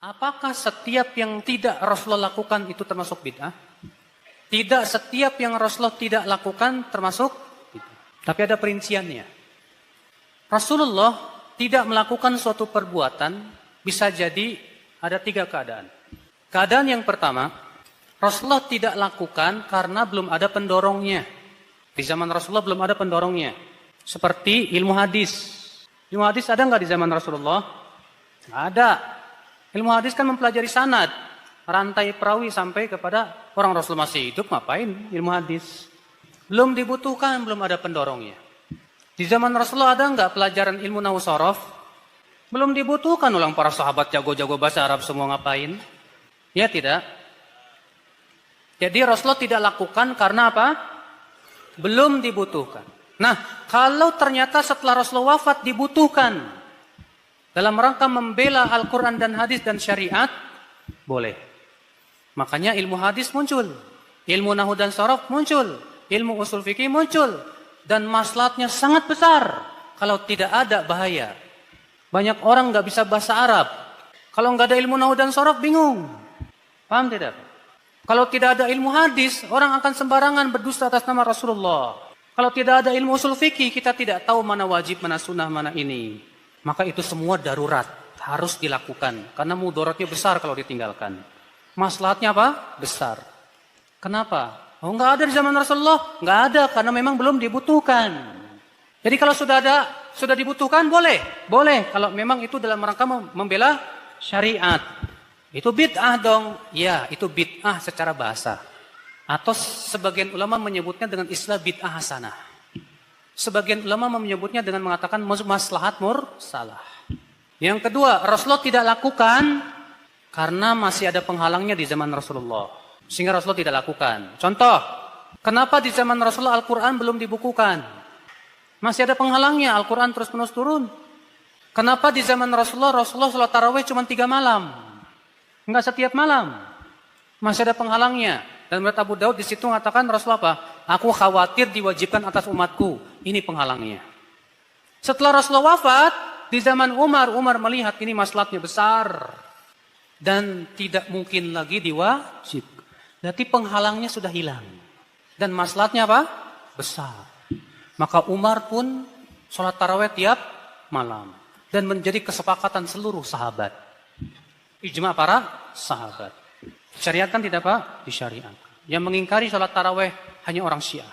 Apakah setiap yang tidak Rasulullah lakukan itu termasuk bid'ah? Tidak setiap yang Rasulullah tidak lakukan termasuk bid'ah. Tapi ada perinciannya. Rasulullah tidak melakukan suatu perbuatan bisa jadi ada 3 keadaan. Keadaan yang pertama, Rasulullah tidak lakukan karena belum ada pendorongnya. Di zaman Rasulullah belum ada pendorongnya. Seperti ilmu hadis. Ilmu hadis ada nggak di zaman Rasulullah? Nggak ada. Ilmu hadis kan mempelajari sanad, rantai perawi sampai kepada orang Rasul masih hidup, ngapain ilmu hadis? Belum dibutuhkan, belum ada pendorongnya. Di zaman Rasulullah ada nggak pelajaran ilmu nahwu shorof? Belum dibutuhkan, ulang para sahabat jago-jago bahasa Arab semua ngapain? Ya tidak. Jadi Rasulullah tidak lakukan karena apa? Belum dibutuhkan. Nah, kalau ternyata setelah Rasulullah wafat dibutuhkan dalam rangka membela Al-Quran dan hadis dan syariat, boleh. Makanya ilmu hadis muncul, ilmu nahwu dan shorof muncul, ilmu usul fikih muncul, dan maslahatnya sangat besar. Kalau tidak ada bahaya. Banyak orang nggak bisa bahasa Arab. Kalau nggak ada ilmu nahwu dan shorof bingung. Paham tidak? Kalau tidak ada ilmu hadis, orang akan sembarangan berdusta atas nama Rasulullah. Kalau tidak ada ilmu usul fikih, kita tidak tahu mana wajib, mana sunnah, mana ini. Maka itu semua darurat, harus dilakukan. Karena mudaratnya besar kalau ditinggalkan. Maslahatnya apa? Besar. Kenapa? Oh, nggak ada di zaman Rasulullah? Nggak ada, karena memang belum dibutuhkan. Jadi kalau sudah ada, sudah dibutuhkan, boleh. Boleh, kalau memang itu dalam rangka membela syariat. Itu bid'ah dong. Ya, itu bid'ah secara bahasa. Atau sebagian ulama menyebutnya dengan istilah bid'ah hasanah. Sebagian ulama menyebutnya dengan mengatakan maslahat mursalah. Yang kedua, Rasulullah tidak lakukan karena masih ada penghalangnya di zaman Rasulullah. Sehingga Rasulullah tidak lakukan. Contoh, kenapa di zaman Rasulullah Al-Quran belum dibukukan? Masih ada penghalangnya, Al-Quran terus-menerus turun. Kenapa di zaman Rasulullah sholat tarawih cuma 3 malam? Enggak setiap malam. Masih ada penghalangnya. Dan menurut Abu Daud di situ mengatakan Rasulullah apa? Aku khawatir diwajibkan atas umatku. Ini penghalangnya. Setelah Rasulullah wafat, di zaman Umar melihat ini maslahatnya besar. Dan tidak mungkin lagi diwajib. Berarti penghalangnya sudah hilang. Dan maslahatnya apa? Besar. Maka Umar pun sholat tarawih tiap malam. Dan menjadi kesepakatan seluruh sahabat. Ijma para sahabat. Syariatkan tidak Pak? Disyariatkan. Yang mengingkari sholat tarawih hanya orang Syiah.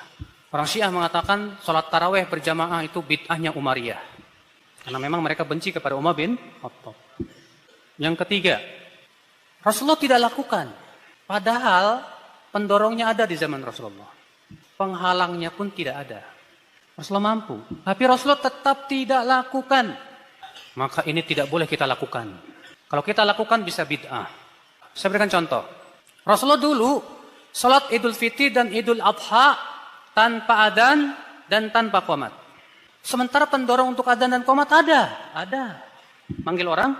Orang Syiah mengatakan sholat tarawih berjamaah itu bid'ahnya Umayyah. Karena memang mereka benci kepada Umar bin Khattab. Yang ketiga, Rasulullah tidak lakukan. Padahal pendorongnya ada di zaman Rasulullah. Penghalangnya pun tidak ada. Rasulullah mampu. Tapi Rasulullah tetap tidak lakukan. Maka ini tidak boleh kita lakukan. Kalau kita lakukan bisa bid'ah. Saya berikan contoh. Rasulullah dulu salat Idul Fitri dan Idul Adha tanpa adzan dan tanpa qomat. Sementara pendorong untuk adzan dan qomat ada. Ada. Manggil orang.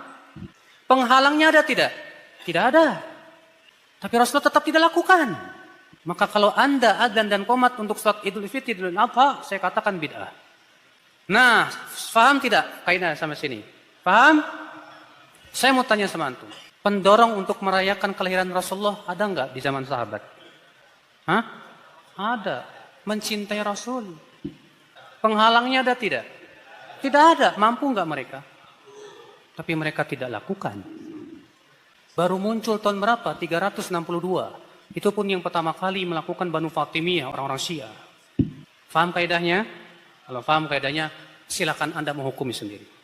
Penghalangnya ada tidak? Tidak ada. Tapi Rasulullah tetap tidak lakukan. Maka kalau Anda adzan dan qomat untuk salat Idul Fitri dan Idul Adha, saya katakan bid'ah. Nah, paham tidak kaidah sampai sini? Paham? Saya mau tanya sama antum. Pendorong untuk merayakan kelahiran Rasulullah ada nggak di zaman sahabat? Hah? Ada. Mencintai Rasul. Penghalangnya ada tidak? Tidak ada. Mampu nggak mereka? Tapi mereka tidak lakukan. Baru muncul tahun berapa? 362. Itu pun yang pertama kali melakukan Banu Fatimiyah, orang-orang Syiah. Faham kaidahnya? Kalau faham kaidahnya, silakan Anda menghukumi sendiri.